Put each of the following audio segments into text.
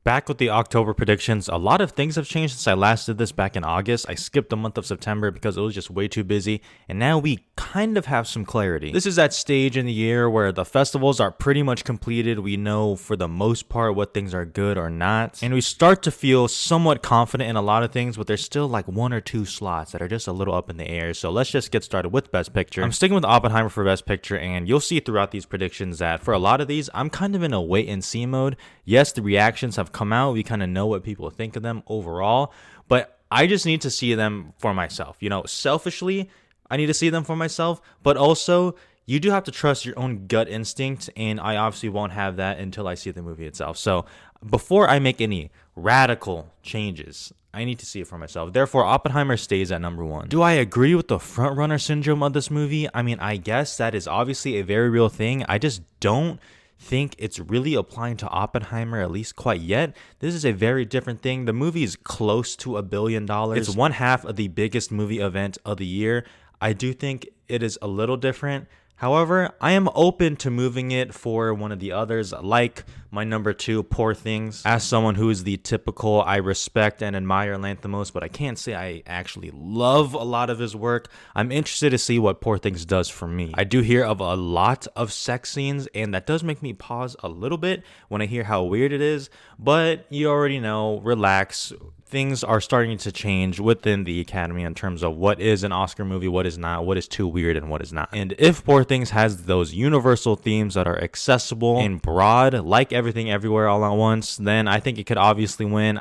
Back with the October predictions, a lot of things have changed since I last did this back in August. I skipped the month of September because it was just way too busy, and now we kind of have some clarity. This is that stage in the year where the festivals are pretty much completed. We know for the most part what things are good or not, and we start to feel somewhat confident in a lot of things, but there's still like one or two slots that are just a little up in the air. So let's just get started with Best Picture. I'm sticking with Oppenheimer for Best Picture, and you'll see throughout these predictions that for a lot of these, I'm kind of in a wait and see mode. Yes, the reactions have come out. We kind of know what people think of them overall, but I just need to see them for myself. Selfishly, I need to see them for myself, but also you do have to trust your own gut instinct, and I obviously won't have that until I see the movie itself. So before I make any radical changes, I need to see it for myself. Therefore, Oppenheimer stays at number one. Do I agree with the frontrunner syndrome of this movie? I mean, I guess that is obviously a very real thing. I just don't think it's really applying to Oppenheimer, at least quite yet. This is a very different thing. The movie is close to $1 billion. It's one half of the biggest movie event of the year. I do think it is a little different. However, I am open to moving it for one of the others, like my number two, Poor Things. As someone who is the typical, I respect and admire Lanthimos, but I can't say I actually love a lot of his work. I'm interested to see what Poor Things does for me. I do hear of a lot of sex scenes, and that does make me pause a little bit when I hear how weird it is, but you already know, relax. Things are starting to change within the Academy in terms of what is an Oscar movie, what is not, what is too weird, and what is not. And if Poor Things has those universal themes that are accessible and broad, like Everything Everywhere All at Once, then I think it could obviously win.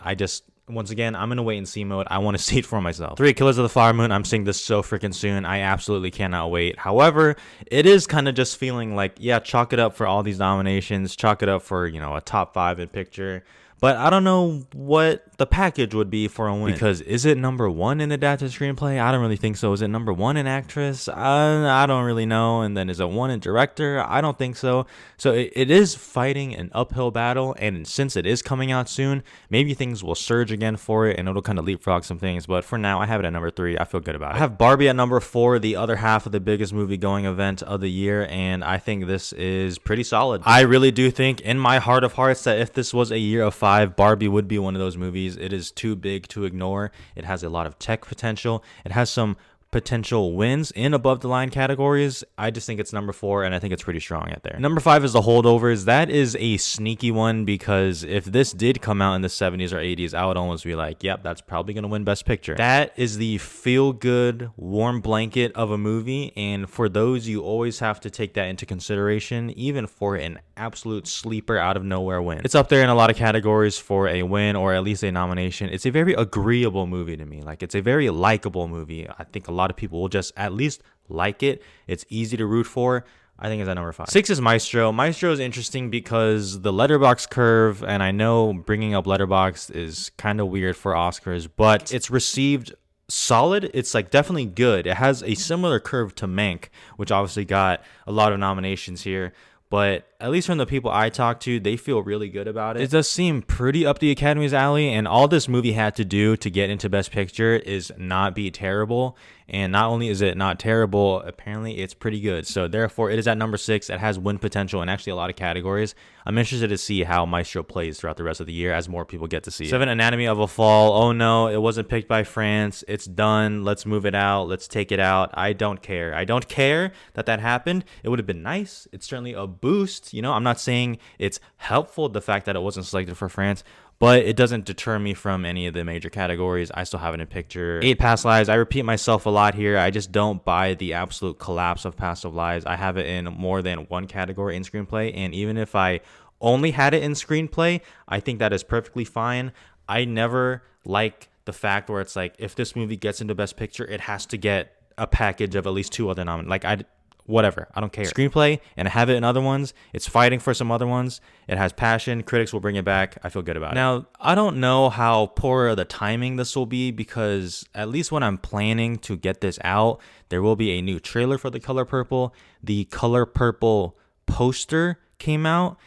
Once again, I'm in a wait and see mode. I want to see it for myself. 3 Killers of the Flower Moon. I'm seeing this so freaking soon. I absolutely cannot wait. However, it is kind of just feeling like, yeah, chalk it up for all these nominations. Chalk it up for, a top 5 in picture. But I don't know what the package would be for a win. Because is it number 1 in adapted screenplay? I don't really think so. Is it number 1 in actress? I don't really know. And then is it 1 in director? I don't think so. So it is fighting an uphill battle. And since it is coming out soon, maybe things will surge again for it and it'll kind of leapfrog some things. But for now, I have it at number 3. I feel good about it. I have Barbie at number 4, the other half of the biggest movie going event of the year. And I think this is pretty solid. I really do think in my heart of hearts that if this was a year of 5, Barbie would be one of those movies. It is too big to ignore. It has a lot of tech potential. It has some potential wins in above the line categories. I just think it's number 4, and I think it's pretty strong out there. Number 5 is The Holdovers. That is a sneaky one because if this did come out in the 70s or 80s, I would almost be like, yep, that's probably going to win Best Picture. That is the feel-good, warm blanket of a movie, and for those, you always have to take that into consideration, even for an absolute sleeper out of nowhere win. It's up there in a lot of categories for a win or at least a nomination. It's a very agreeable movie to me. Like, it's a very likable movie. I think a lot of people will just at least like it. It's easy to root for. I think it's at number 5. 6 is Maestro. Maestro is interesting because the Letterboxd curve, and I know bringing up Letterboxd is kind of weird for Oscars, but it's received solid. It's like definitely good. It has a similar curve to Mank, which obviously got a lot of nominations here. But at least from the people I talk to, they feel really good about it. It does seem pretty up the Academy's alley, and all this movie had to do to get into Best Picture is not be terrible. And not only is it not terrible, apparently it's pretty good. So therefore, it is at number 6. It has win potential in actually a lot of categories. I'm interested to see how Maestro plays throughout the rest of the year as more people get to see it. 7, Anatomy of a Fall. Oh no, it wasn't picked by France. It's done. Let's move it out. Let's take it out. I don't care. I don't care that happened. It would have been nice. It's certainly a boost. I'm not saying it's helpful, the fact that it wasn't selected for France, but it doesn't deter me from any of the major categories. I still have it in picture. 8, Past Lives. I repeat myself a lot here. I just don't buy the absolute collapse of Past Lives. I have it in more than one category in screenplay, and even if I only had it in screenplay, I think that is perfectly fine. I never like the fact where it's like, if this movie gets into Best Picture, it has to get a package of at least 2 other nominations. Whatever, I don't care. Screenplay, and I have it in other ones. It's fighting for some other ones. It has passion. Critics will bring it back. I feel good about it. Now, I don't know how poor the timing this will be because at least when I'm planning to get this out, there will be a new trailer for The Color Purple. The Color Purple poster came out,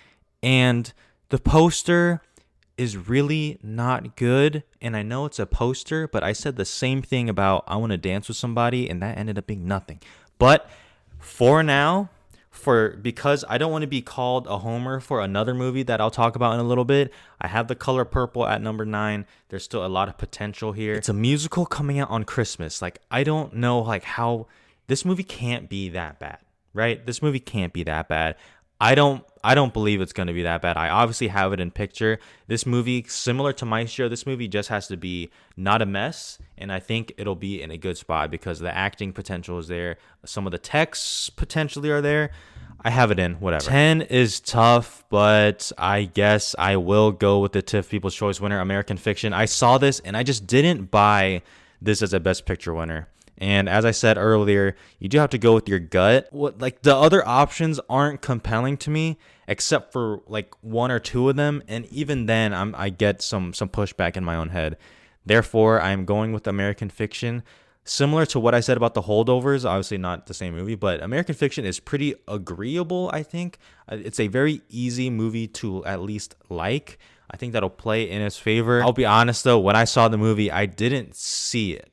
and the poster is really not good. And I know it's a poster, but I said the same thing about I Want to Dance with Somebody, and that ended up being nothing. But for now, because I don't want to be called a homer for another movie that I'll talk about in a little bit. I have The Color Purple at number 9. There's still a lot of potential here. It's a musical coming out on Christmas. Like, I don't know like how this movie can't be that bad, right? This movie can't be that bad. I don't believe it's going to be that bad. I obviously have it in picture. This movie, similar to Maestro, this movie just has to be not a mess, and I think it'll be in a good spot because the acting potential is there. Some of the texts potentially are there. I have it in, whatever. 10 is tough, but I guess I will go with the TIFF People's Choice winner, American Fiction. I saw this, and I just didn't buy this as a Best Picture winner. And as I said earlier, you do have to go with your gut. Like the other options aren't compelling to me, except for like one or two of them, and even then, I get some pushback in my own head. Therefore, I'm going with American Fiction. Similar to what I said about The Holdovers, obviously not the same movie, but American Fiction is pretty agreeable. I think it's a very easy movie to at least like. I think that'll play in its favor. I'll be honest though, when I saw the movie, I didn't see it.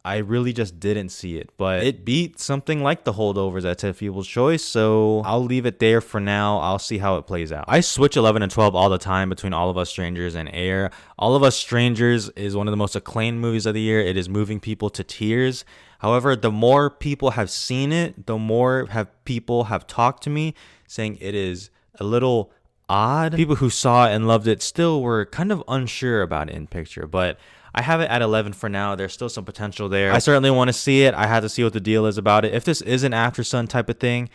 I really just didn't see it, but it beat something like The Holdovers at TIFF People's Choice, so I'll leave it there for now. I'll see how it plays out. I switch 11 and 12 all the time between All of Us Strangers and Air. All of Us Strangers is one of the most acclaimed movies of the year. It is moving people to tears. However, the more people have seen it, the more people have talked to me saying it is a little odd. People who saw it and loved it still were kind of unsure about it in picture, but I have it at 11 for now. There's still some potential there. I certainly want to see it. I have to see what the deal is about it. If this is an Aftersun type of thing,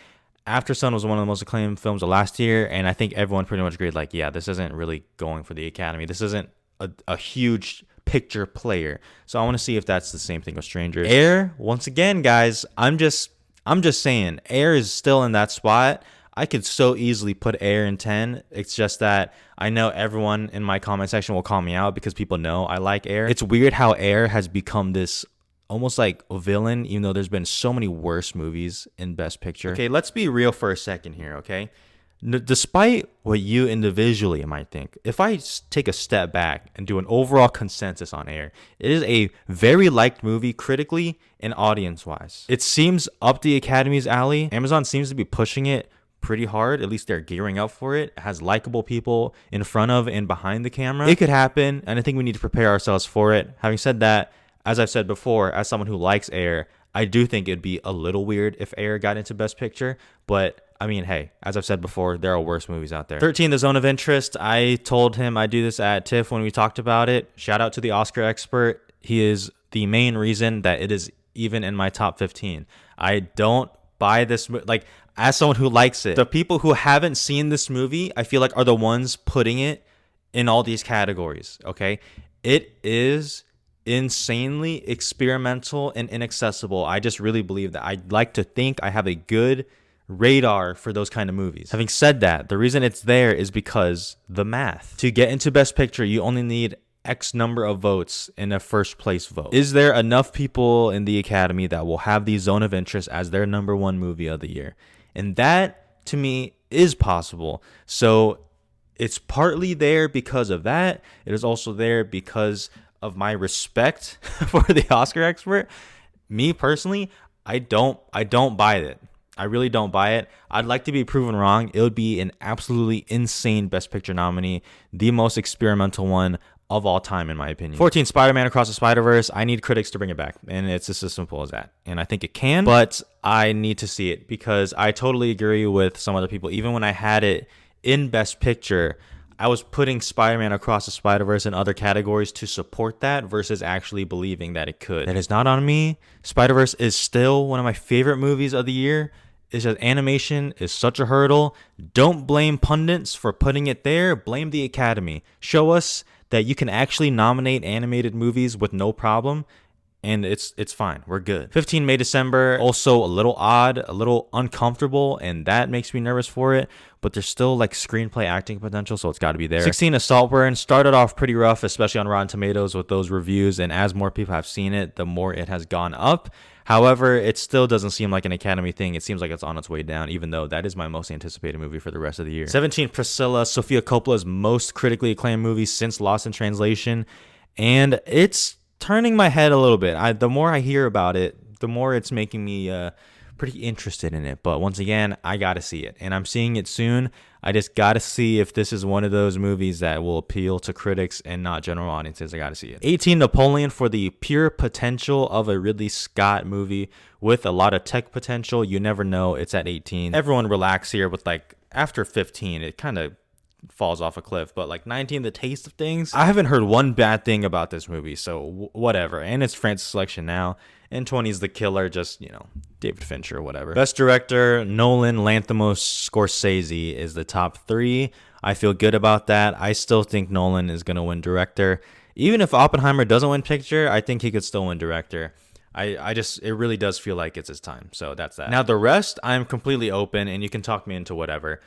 Aftersun was one of the most acclaimed films of last year, and I think everyone pretty much agreed, like, yeah, this isn't really going for the Academy. This isn't a huge picture player. So I want to see if that's the same thing with Strangers. Air, once again, guys, I'm just saying, Air is still in that spot. I could so easily put Air in 10. It's just that I know everyone in my comment section will call me out because people know I like Air. It's weird how Air has become this almost like a villain, even though there's been so many worse movies in Best Picture. Okay, let's be real for a second here, okay? Despite what you individually might think, if I take a step back and do an overall consensus on Air, it is a very liked movie critically and audience-wise. It seems up the Academy's alley. Amazon seems to be pushing it pretty hard. At least they're gearing up for it. It has likable people in front of and behind the camera. It could happen, and I think we need to prepare ourselves for it. Having said that, as I've said before, as someone who likes Air, I do think it'd be a little weird if Air got into Best Picture, but I mean, hey, as I've said before, there are worse movies out there. 13, The Zone of Interest. I told him I do this at TIFF when we talked about it. Shout out to the Oscar expert. He is the main reason that it is even in my top 15. I don't buy this, like, as someone who likes it, the people who haven't seen this movie, I feel like are the ones putting it in all these categories, okay? It is insanely experimental and inaccessible. I just really believe that. I'd like to think I have a good radar for those kind of movies. Having said that, the reason it's there is because the math. To get into Best Picture, you only need X number of votes in a first place vote. Is there enough people in the Academy that will have the Zone of Interest as their number one movie of the year? And that, to me, is possible. So it's partly there because of that. It is also there because of my respect for the Oscar expert. Me personally, I don't buy it. I really don't buy it. I'd like to be proven wrong. It would be an absolutely insane Best Picture nominee, the most experimental one of all time, in my opinion. 14, Spider-Man Across the Spider-Verse. I need critics to bring it back, and it's just as simple as that. And I think it can, but I need to see it because I totally agree with some other people. Even when I had it in Best Picture, I was putting Spider-Man Across the Spider-Verse in other categories to support that versus actually believing that it could. That is not on me. Spider-Verse is still one of my favorite movies of the year. It's just animation is such a hurdle. Don't blame pundits for putting it there. Blame the Academy. Show us that you can actually nominate animated movies with no problem, and it's fine. We're good. 15, May December, also a little odd, a little uncomfortable, and that makes me nervous for it, but there's still like screenplay acting potential, so it's got to be there. 16, A Saltburn, started off pretty rough, especially on Rotten Tomatoes with those reviews, and as more people have seen it, the more it has gone up. However, it still doesn't seem like an Academy thing. It seems like it's on its way down, even though that is my most anticipated movie for the rest of the year. 17, Priscilla, Sofia Coppola's most critically acclaimed movie since Lost in Translation, and it's turning my head a little bit. The more I hear about it, the more it's making me pretty interested in it. But once again, I gotta see it, and I'm seeing it soon. I just gotta see if this is one of those movies that will appeal to critics and not general audiences. I gotta see it. 18, Napoleon, for the pure potential of a Ridley Scott movie with a lot of tech potential. You never know. It's at 18. Everyone relax here with like after 15, it kind of falls off a cliff, but like 19, The Taste of Things, I haven't heard one bad thing about this movie, so whatever. And it's France's selection now. And 20 is The Killer, just, you know, David Fincher or whatever. Best Director, Nolan, Lanthimos, Scorsese is the top 3. I feel good about that. I still think Nolan is going to win Director. Even if Oppenheimer doesn't win Picture, I think he could still win Director. It really does feel like it's his time. So that's that. Now the rest, I'm completely open, and you can talk me into whatever.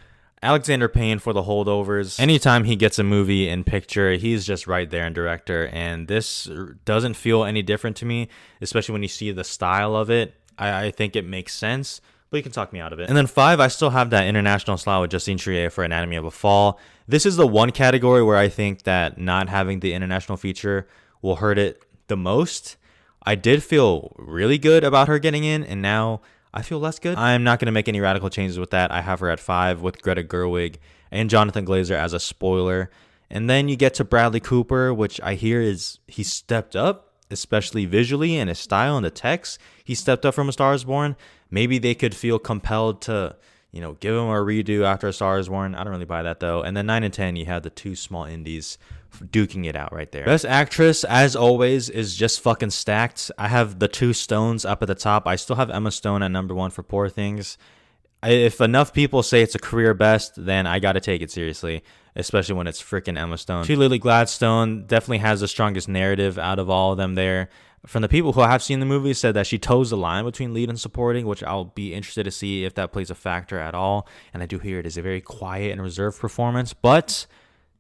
Alexander Payne for The Holdovers. Anytime he gets a movie in Picture, he's just right there in Director, and this doesn't feel any different to me, especially when you see the style of it. I think it makes sense, but you can talk me out of it. And then 5, I still have that international slot with Justine Triet for Anatomy of a Fall. This is the one category where I think that not having the international feature will hurt it the most. I did feel really good about her getting in, and now I feel less good. I'm not going to make any radical changes with that. I have her at 5 with Greta Gerwig and Jonathan Glazer as a spoiler. And then you get to Bradley Cooper, which I hear he stepped up, especially visually and his style and the text. He stepped up from A Star Is Born. Maybe they could feel compelled to, you know, give him a redo after A Star Is Born. I don't really buy that though. And then 9 and 10, you had the 2 small indies duking it out right there. Best Actress, as always, is just fucking stacked. I have the 2 Stones up at the top. I still have Emma Stone at number 1 for Poor Things. If enough people say it's a career best, then I gotta take it seriously, especially when it's freaking Emma Stone. Lily Gladstone definitely has the strongest narrative out of all of them there. From the people who have seen the movie, said that she toes the line between lead and supporting, which I'll be interested to see if that plays a factor at all. And I do hear it is a very quiet and reserved performance, but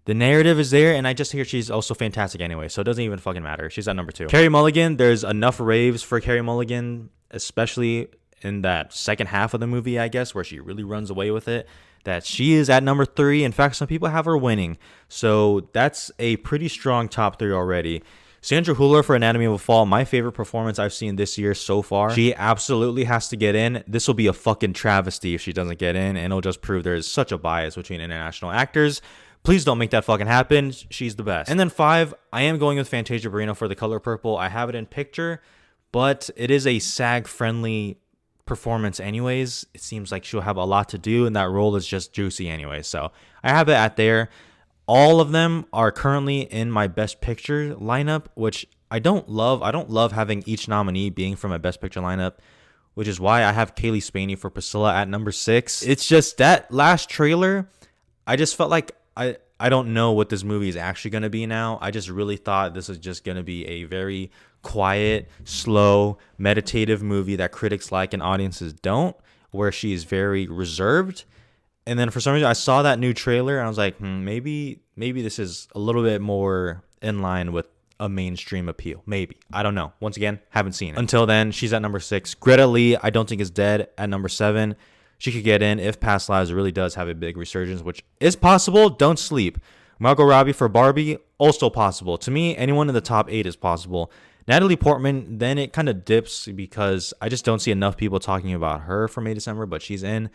the narrative is there, and I just hear she's also fantastic anyway, so it doesn't even fucking matter. She's at number 2. Carey Mulligan, there's enough raves for Carey Mulligan, especially in that second half of the movie, I guess, where she really runs away with it, that she is at number 3. In fact, some people have her winning. So that's a pretty strong top 3 already. Sandra Hüller for Anatomy of a Fall, my favorite performance I've seen this year so far. She absolutely has to get in. This will be a fucking travesty if she doesn't get in, and it'll just prove there is such a bias between international actors. Please don't make that fucking happen. She's the best. And then 5, I am going with Fantasia Barrino for The Color Purple. I have it in Picture, but it is a SAG-friendly performance anyways. It seems like she'll have a lot to do, and that role is just juicy anyway. So I have it at there. All of them are currently in my Best Picture lineup, which I don't love. I don't love having each nominee being from my Best Picture lineup, which is why I have Kaylee Spaney for Priscilla at number 6. It's just that last trailer, I just felt like I don't know what this movie is actually going to be now. I just really thought this was just going to be a very quiet, slow, meditative movie that critics like and audiences don't, where she's very reserved. And then for some reason, I saw that new trailer and I was like, maybe this is a little bit more in line with a mainstream appeal. Maybe. I don't know. Once again, haven't seen it. Until then, she's at number 6. Greta Lee, I don't think is dead, at number 7. She could get in if Past Lives really does have a big resurgence, which is possible. Don't sleep. Margot Robbie for Barbie, also possible. To me, anyone in the top 8 is possible. Natalie Portman, then it kind of dips because I just don't see enough people talking about her for May December, but she's in.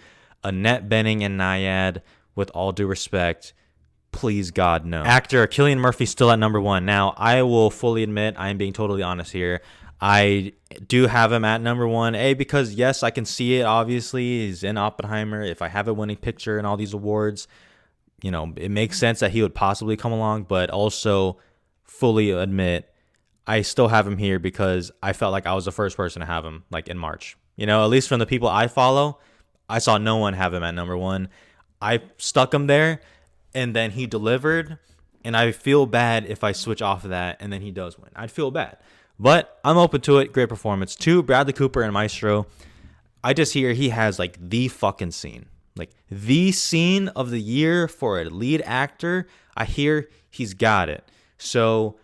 Annette Bening and Nyad, with all due respect, please God, no. Actor Cillian Murphy still at number 1. Now, I will fully admit, I am being totally honest here. I do have him at number 1, because yes, I can see it. Obviously, he's in Oppenheimer. If I have a winning picture and all these awards, you know, it makes sense that he would possibly come along, but also fully admit I still have him here because I felt like I was the first person to have him, like in March. You know, at least from the people I follow, I saw no one have him at number 1. I stuck him there, and then he delivered, and I feel bad if I switch off of that and then he does win. I'd feel bad. But I'm open to it. Great performance. 2, Bradley Cooper and Maestro. I just hear he has like the fucking scene. Like the scene of the year for a lead actor. I hear he's got it. So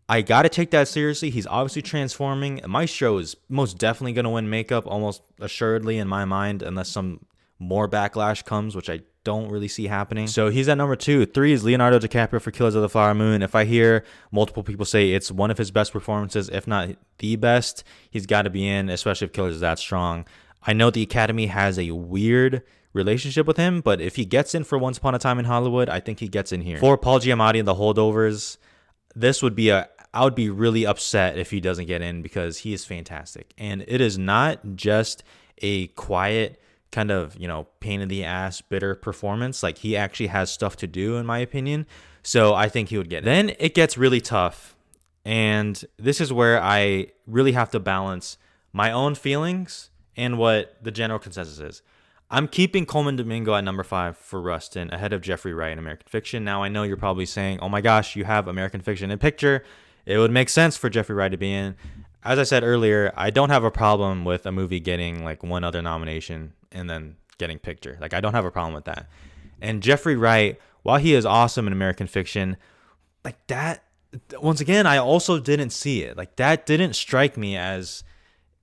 I got to take that seriously. He's obviously transforming. Maestro is most definitely going to win makeup, almost assuredly in my mind, unless some more backlash comes, which I don't really see happening. So he's at number 2. 3 is Leonardo DiCaprio for Killers of the Flower Moon. If I hear multiple people say it's one of his best performances, if not the best, he's got to be in, especially if Killers is that strong. I know the Academy has a weird relationship with him, but if he gets in for Once Upon a Time in Hollywood, I think he gets in here. For Paul Giamatti and The Holdovers, this would be I would be really upset if he doesn't get in because he is fantastic. And it is not just a quiet kind of, pain in the ass, bitter performance. Like, he actually has stuff to do, in my opinion. So I think he would get it. Then it gets really tough. And this is where I really have to balance my own feelings and what the general consensus is. I'm keeping Coleman Domingo at number 5 for Rustin ahead of Jeffrey Wright in American Fiction. Now, I know you're probably saying, oh my gosh, you have American Fiction in picture. It would make sense for Jeffrey Wright to be in. As I said earlier, I don't have a problem with a movie getting like one other nomination and then getting picture. Like, I don't have a problem with that. And Jeffrey Wright, while he is awesome in American Fiction, like that, once again, I also didn't see it. Like, that didn't strike me as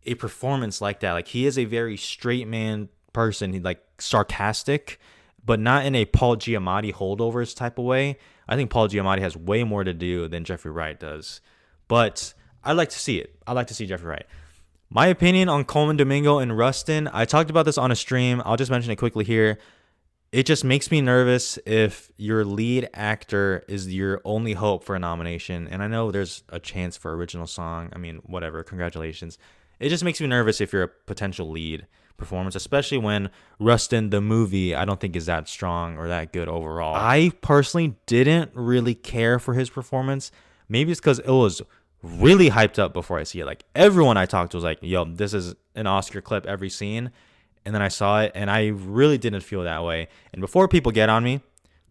a performance like that. Like, he is a very straight man person. He like sarcastic, but not in a Paul Giamatti Holdovers type of way. I think Paul Giamatti has way more to do than Jeffrey Wright does. But I like to see it. I like to see Jeffrey Wright. My opinion on Coleman Domingo and Rustin, I talked about this on a stream. I'll just mention it quickly here. It just makes me nervous if your lead actor is your only hope for a nomination. And I know there's a chance for original song. I mean, whatever. Congratulations. It just makes me nervous if you're a potential lead performance, especially when Rustin, the movie, I don't think is that strong or that good overall. I personally didn't really care for his performance. Maybe it's because it was really hyped up before I see it. Like, everyone I talked to was like, yo, this is an Oscar clip every scene. And then I saw it and I really didn't feel that way. And before people get on me,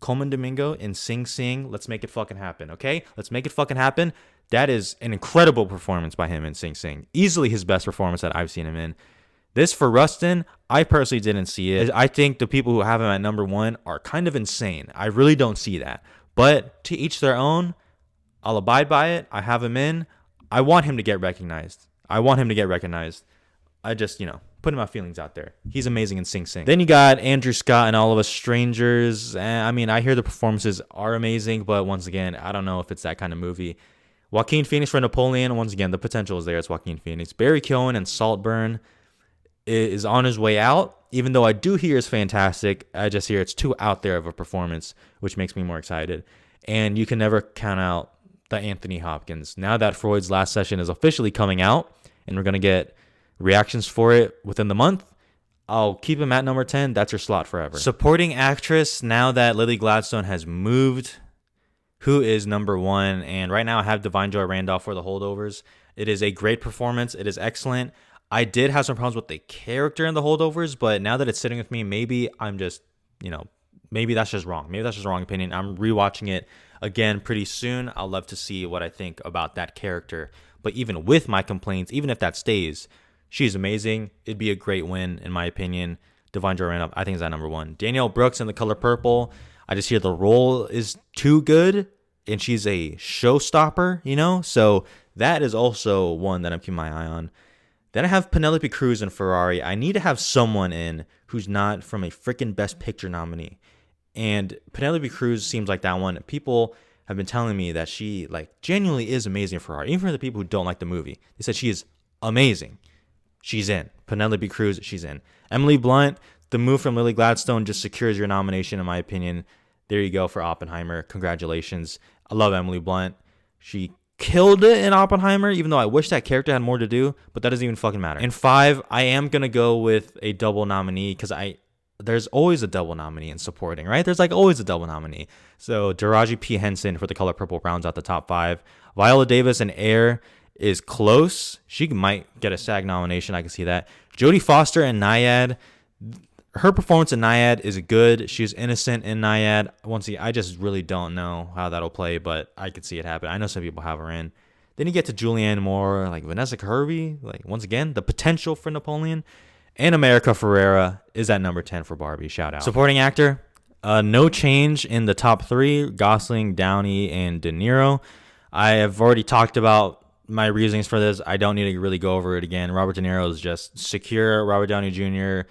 Coleman Domingo in Sing Sing, let's make it fucking happen, okay? Let's make it fucking happen. That is an incredible performance by him in Sing Sing. Easily his best performance that I've seen him in. This for Rustin, I personally didn't see it. I think the people who have him at number 1 are kind of insane. I really don't see that. But to each their own. I'll abide by it. I have him in. I want him to get recognized. I just, putting my feelings out there. He's amazing in Sing Sing. Then you got Andrew Scott and All of Us Strangers. I mean, I hear the performances are amazing, but once again, I don't know if it's that kind of movie. Joaquin Phoenix for Napoleon. Once again, the potential is there. It's Joaquin Phoenix. Barry Keoghan and Saltburn is on his way out. Even though I do hear it's fantastic, I just hear it's too out there of a performance, which makes me more excited. And you can never count out the Anthony Hopkins. Now that Freud's Last Session is officially coming out and we're going to get reactions for it within the month, I'll keep him at number 10. That's your slot forever. Supporting actress, now that Lily Gladstone has moved, who is number 1? And right now I have Divine Joy Randolph for The Holdovers. It is a great performance. It is excellent. I did have some problems with the character in The Holdovers, but now that it's sitting with me, maybe I'm just, maybe that's just wrong. Maybe that's just wrong opinion. I'm rewatching it again pretty soon. I'll love to see what I think about that character. But even with my complaints, even if that stays, she's amazing. It'd be a great win, in my opinion. Divine Joy Randolph, I think, is at number 1. Danielle Brooks in The Color Purple. I just hear the role is too good, and she's a showstopper, So that is also one that I'm keeping my eye on. Then I have Penelope Cruz in Ferrari. I need to have someone in who's not from a freaking Best Picture nominee. And Penelope Cruz seems like that one. People have been telling me that she genuinely is amazing for Ferrari. Even for the people who don't like the movie, they said she is amazing. She's in. Penelope Cruz, she's in. Emily Blunt, the move from Lily Gladstone just secures your nomination, in my opinion. There you go for Oppenheimer. Congratulations. I love Emily Blunt. She killed it in Oppenheimer, even though I wish that character had more to do, but that doesn't even fucking matter. In 5, I am going to go with a double nominee because there's always a double nominee in supporting, right? There's always a double nominee. So Taraji P. Henson for The Color Purple rounds out the top 5. Viola Davis in Air is close. She might get a SAG nomination. I can see that. Jodie Foster in Nyad. Her performance in Nyad is good. She's innocent in Nyad. Once again, I just really don't know how that'll play, but I could see it happen. I know some people have her in. Then you get to Julianne Moore, Vanessa Kirby. Once again, the potential for Napoleon. And America Ferrera is at number 10 for Barbie. Shout out. Supporting actor, no change in the top 3. Gosling, Downey, and De Niro. I have already talked about my reasonings for this. I don't need to really go over it again. Robert De Niro is just secure. Robert Downey Jr.,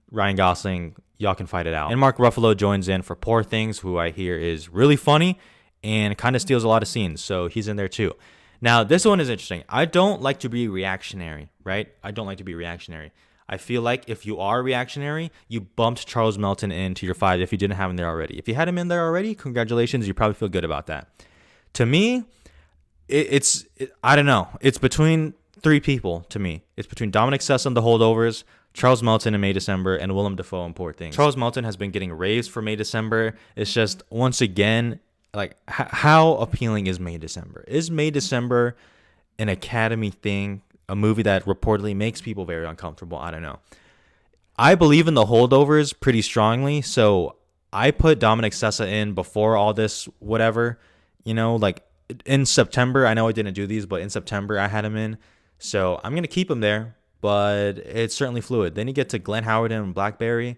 Ryan Gosling, y'all can fight it out. And Mark Ruffalo joins in for Poor Things, who I hear is really funny and kind of steals a lot of scenes. So he's in there too. Now, this one is interesting. I don't like to be reactionary, right? I feel like if you are reactionary, you bumped Charles Melton into your 5 if you didn't have him there already. If you had him in there already, congratulations, you probably feel good about that. To me, I don't know. It's between 3 people to me. It's between Dominic Sessa and The Holdovers, Charles Melton in May December, and Willem Dafoe in Poor Things. Charles Melton has been getting raves for May December. It's just, once again, like, how appealing is May December? Is May December an Academy thing? A movie that reportedly makes people very uncomfortable? I don't know. I believe in The Holdovers pretty strongly, so I put Dominic Sessa in before all this whatever, like in September. I know I didn't do these, but in September I had him in, so I'm gonna keep him there, but it's certainly fluid. Then you get to Glenn Howard and Blackberry,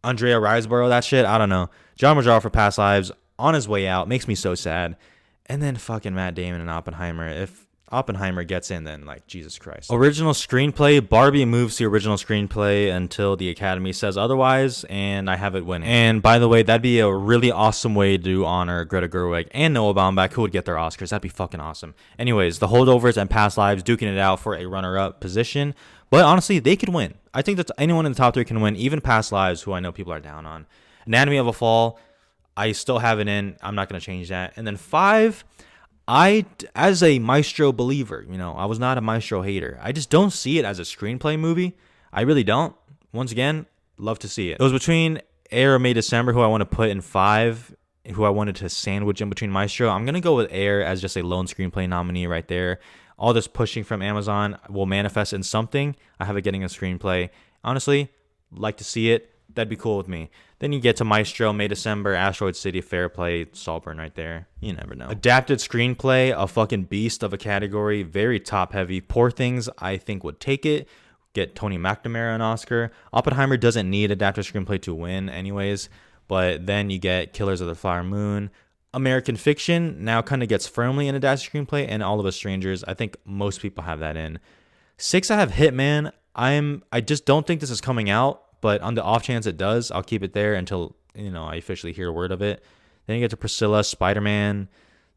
Andrea Riseborough, that shit, I don't know. John Majaro for Past Lives, on his way out, makes me so sad. And then fucking Matt Damon and Oppenheimer. If Oppenheimer gets in, then like, Jesus Christ. Original screenplay, Barbie moves the original screenplay until the Academy says otherwise, and I have it winning. And by the way, that'd be a really awesome way to honor Greta Gerwig and Noah Baumbach, who would get their Oscars. That'd be fucking awesome. Anyways, The Holdovers and Past Lives duking it out for a runner-up position, but honestly, they could win. I think that anyone in the top 3 can win, even Past Lives, who I know people are down on. Anatomy of a Fall, I still have it in. I'm not going to change that. And then 5, as a Maestro believer, I was not a Maestro hater. I just don't see it as a screenplay movie. I really don't. Once again, love to see it. It was between Air or May December, who I want to put in 5, who I wanted to sandwich in between Maestro. I'm going to go with Air as just a lone screenplay nominee right there. All this pushing from Amazon will manifest in something. I have it getting a screenplay. Honestly, like to see it. That'd be cool with me. Then you get to Maestro, May December, Asteroid City, Fair Play, Saltburn right there. You never know. Adapted screenplay, a fucking beast of a category, very top heavy. Poor Things, I think, would take it. Get Tony McNamara an Oscar. Oppenheimer doesn't need adapted screenplay to win anyways, but then you get Killers of the Flower Moon. American Fiction now kind of gets firmly an adapted screenplay, and All of Us Strangers. I think most people have that in. 6, I have Hitman. I just don't think this is coming out. But on the off chance it does, I'll keep it there until, I officially hear word of it. Then you get to Priscilla, Spider-Man,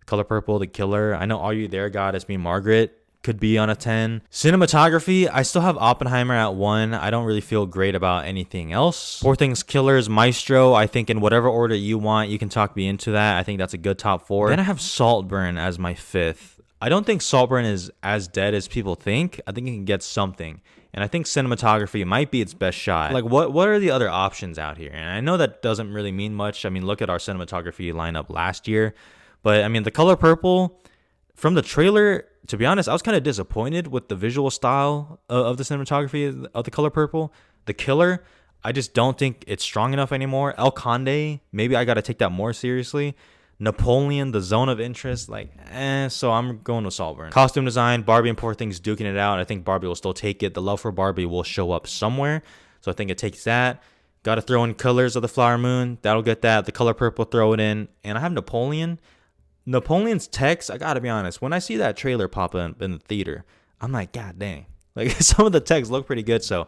Color Purple, The Killer. I know Are You There, God? It's Me, Margaret. Could be on a 10. Cinematography, I still have Oppenheimer at 1. I don't really feel great about anything else. Poor Things, Killers, Maestro. I think in whatever order you want, you can talk me into that. I think that's a good top 4. Then I have Saltburn as my 5th. I don't think Saltburn is as dead as people think. I think it can get something. And I think cinematography might be its best shot. Like, what are the other options out here? And I know that doesn't really mean much. I mean, look at our cinematography lineup last year. But, I mean, The Color Purple, from the trailer, to be honest, I was kind of disappointed with the visual style of the cinematography of The Color Purple. The Killer, I just don't think it's strong enough anymore. El Conde, maybe I got to take that more seriously. Napoleon, The Zone of Interest, so I'm going with Saltburn. Costume design, Barbie and Poor Things duking it out. I think Barbie will still take it. The love for Barbie will show up somewhere, so I think it takes that. Got to throw in Colors of the Flower Moon. That'll get that. The Color Purple, throw it in. And I have Napoleon. Napoleon's text, I got to be honest, when I see that trailer pop up in the theater, I'm like, God dang. Like, some of the texts look pretty good, so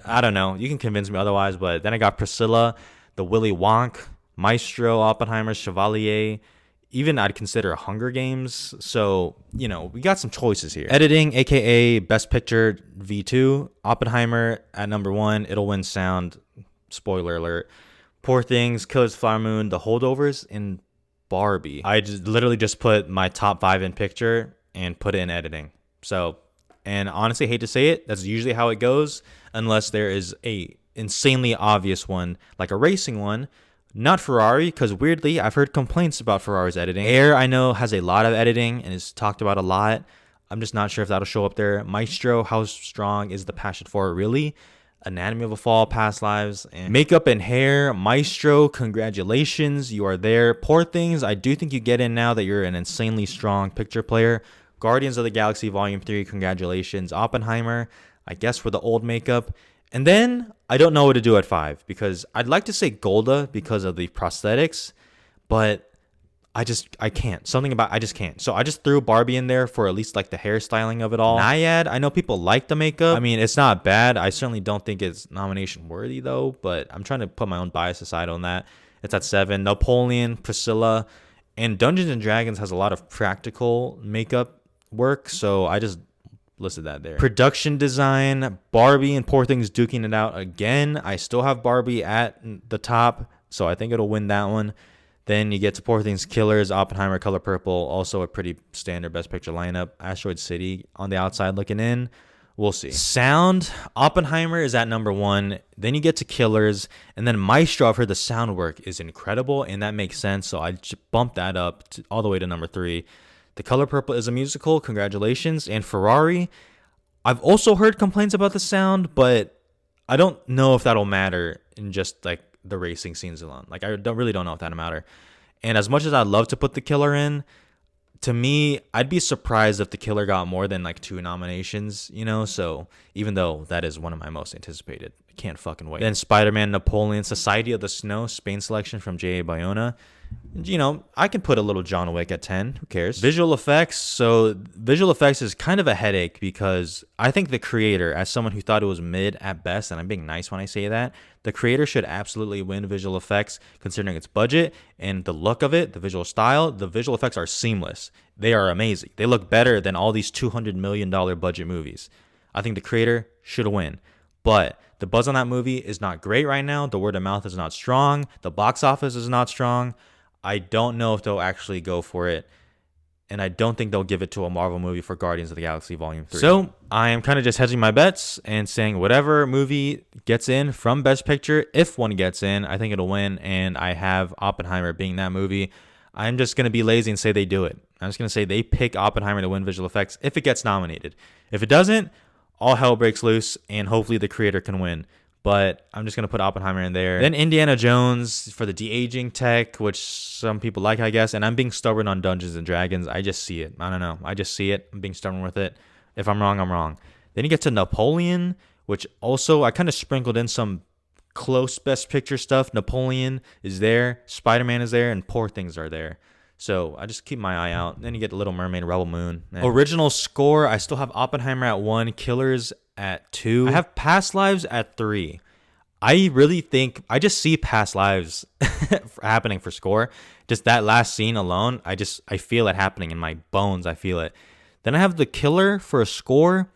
I don't know. You can convince me otherwise, but then I got Priscilla, the Willy Wonk, Maestro, Oppenheimer, Chevalier, even I'd consider Hunger Games. So, we got some choices here. Editing, aka Best Picture V2, Oppenheimer at number 1. It'll win sound. Spoiler alert. Poor Things, Killers, Flower Moon, The Holdovers, and Barbie. I literally just put my top 5 in picture and put it in editing. So, and honestly, hate to say it, that's usually how it goes, unless there is a insanely obvious one, like a racing one. Not Ferrari, because weirdly, I've heard complaints about Ferrari's editing. Air, I know, has a lot of editing and is talked about a lot. I'm just not sure if that'll show up there. Maestro, how strong is the passion for it, really? Anatomy of a Fall, Past Lives, and Makeup and Hair. Maestro, congratulations, you are there. Poor Things, I do think you get in now that you're an insanely strong picture player. Guardians of the Galaxy Volume 3, congratulations. Oppenheimer, I guess for the old makeup. And then I don't know what to do at 5 because I'd like to say Golda because of the prosthetics, but I can't. I just can't. So I just threw Barbie in there for at least like the hairstyling of it all. Nyad, I know people like the makeup. I mean, it's not bad. I certainly don't think it's nomination worthy though, but I'm trying to put my own bias aside on that. It's at 7. Napoleon, Priscilla, and Dungeons and Dragons has a lot of practical makeup work, so I just listed that there. Production design, Barbie and Poor Things duking it out again. I still have Barbie at the top, so I think it'll win that one. Then you get to Poor Things, Killers, Oppenheimer, Color Purple, also a pretty standard Best Picture lineup. Asteroid City on the outside looking in. We'll see. Sound, Oppenheimer is at number 1. Then you get to Killers, and then Maestro. I've heard the sound work is incredible, and that makes sense, so I bumped that up all the way to number 3. The Color Purple is a musical. Congratulations. And Ferrari, I've also heard complaints about the sound, but I don't know if that'll matter in just like the racing scenes alone. Like, I really don't know if that'll matter. And as much as I'd love to put The Killer in, to me, I'd be surprised if The Killer got more than like 2 nominations, you know? So even though that is one of my most anticipated, I can't fucking wait. Then Spider-Man, Napoleon, Society of the Snow, Spain selection from J.A. Bayona. You know, I can put a little John Wick at 10. Who cares? Visual effects. So visual effects is kind of a headache because I think the creator, as someone who thought it was mid at best, and I'm being nice when I say that, the creator should absolutely win visual effects considering its budget and the look of it, the visual style. The visual effects are seamless. They are amazing. They look better than all these $200 million budget movies. I think the creator should win. But the buzz on that movie is not great right now. The word of mouth is not strong. The box office is not strong. I don't know if they'll actually go for it. And I don't think they'll give it to a Marvel movie for Guardians of the Galaxy Volume 3. So I am kind of just hedging my bets and saying whatever movie gets in from Best Picture, if one gets in, I think it'll win. And I have Oppenheimer being that movie. I'm just going to be lazy and say they do it. I'm just going to say they pick Oppenheimer to win visual effects if it gets nominated. If it doesn't, all hell breaks loose and hopefully the creator can win. But I'm just going to put Oppenheimer in there. Then Indiana Jones for the de-aging tech, which some people like, I guess. And I'm being stubborn on Dungeons & Dragons. I just see it. I don't know. I just see it. I'm being stubborn with it. If I'm wrong, I'm wrong. Then you get to Napoleon, which also I kind of sprinkled in some close Best Picture stuff. Napoleon is there. Spider-Man is there. And Poor Things are there. So I just keep my eye out. Then you get Little Mermaid, Rebel Moon. Original score, I still have Oppenheimer at 1, Killers at 2. I have Past Lives at 3. I really think, I just see Past Lives happening for score. Just that last scene alone, I feel it happening in my bones. I feel it. Then I have The Killer for a score.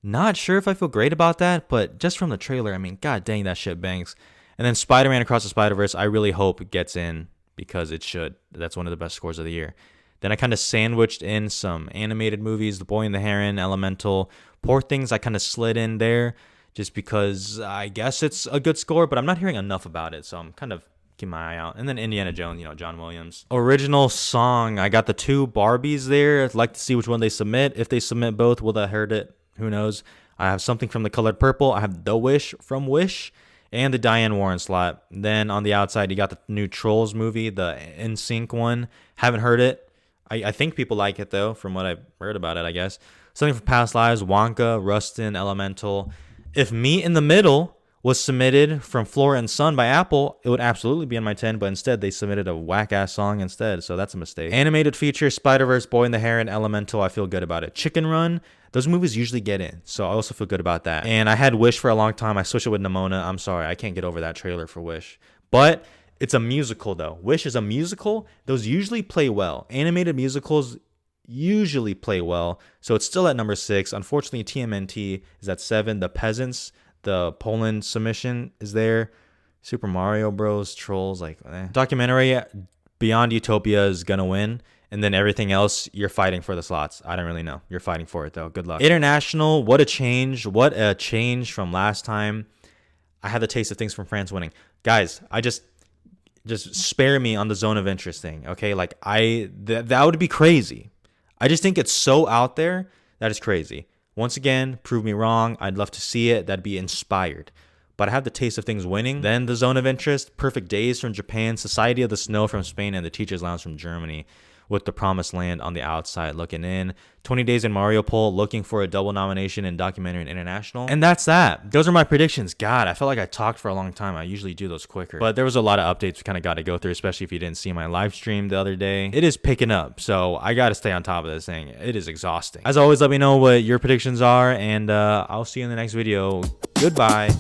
Not sure if I feel great about that, but just from the trailer, I mean, god dang, that shit bangs. And then Spider-Man Across the Spider-Verse, I really hope it gets in because it should. That's one of the best scores of the year. Then I kind of sandwiched in some animated movies, The Boy and the Heron, Elemental. Poor Things I kind of slid in there just because I guess it's a good score, but I'm not hearing enough about it, so I'm kind of keeping my eye out. And then Indiana Jones, you know, John Williams. Original song, I got the 2 Barbies there. I'd like to see which one they submit. If they submit both, will they hurt it? Who knows? I have Something from the Colored Purple. I have The Wish from Wish. And the Diane Warren slot. Then on the outside, you got the new Trolls movie, the NSYNC one. Haven't heard it. I think people like it, though, from what I've heard about it, I guess. Something from Past Lives, Wonka, Rustin, Elemental. If Meet in the Middle was submitted from Flora and Son by Apple, it would absolutely be in my 10, but instead they submitted a whack-ass song instead, so that's a mistake. Animated feature, Spider-Verse, Boy and the Heron, Elemental, I feel good about it. Chicken Run, those movies usually get in, so I also feel good about that. And I had Wish for a long time. I switched it with Nimona. I'm sorry, I can't get over that trailer for Wish. But it's a musical, though. Wish is a musical. Those usually play well. Animated musicals usually play well, so it's still at number 6. Unfortunately, TMNT is at 7. The Peasants, the Poland submission is there. Super Mario Bros. Trolls, like documentary Beyond Utopia is gonna win, and then everything else you're fighting for the slots. I don't really know. You're fighting for it though. Good luck. International, what a change! What a change from last time. I had the Taste of Things from France winning, guys. I just spare me on the Zone of Interest thing, okay? Like that would be crazy. I just think it's so out there that is crazy. Once again, prove me wrong. I'd love to see it. That'd be inspired. But I have the Taste of Things winning. Then the Zone of Interest, Perfect Days from Japan, Society of the Snow from Spain, and the Teacher's Lounge from Germany, with The Promised Land on the outside looking in. 20 Days in Mariupol, looking for a double nomination in documentary and international. And that's that. Those are my predictions. God, I felt like I talked for a long time. I usually do those quicker. But there was a lot of updates we kind of got to go through, especially if you didn't see my live stream the other day. It is picking up, so I got to stay on top of this thing. It is exhausting. As always, let me know what your predictions are, and I'll see you in the next video. Goodbye.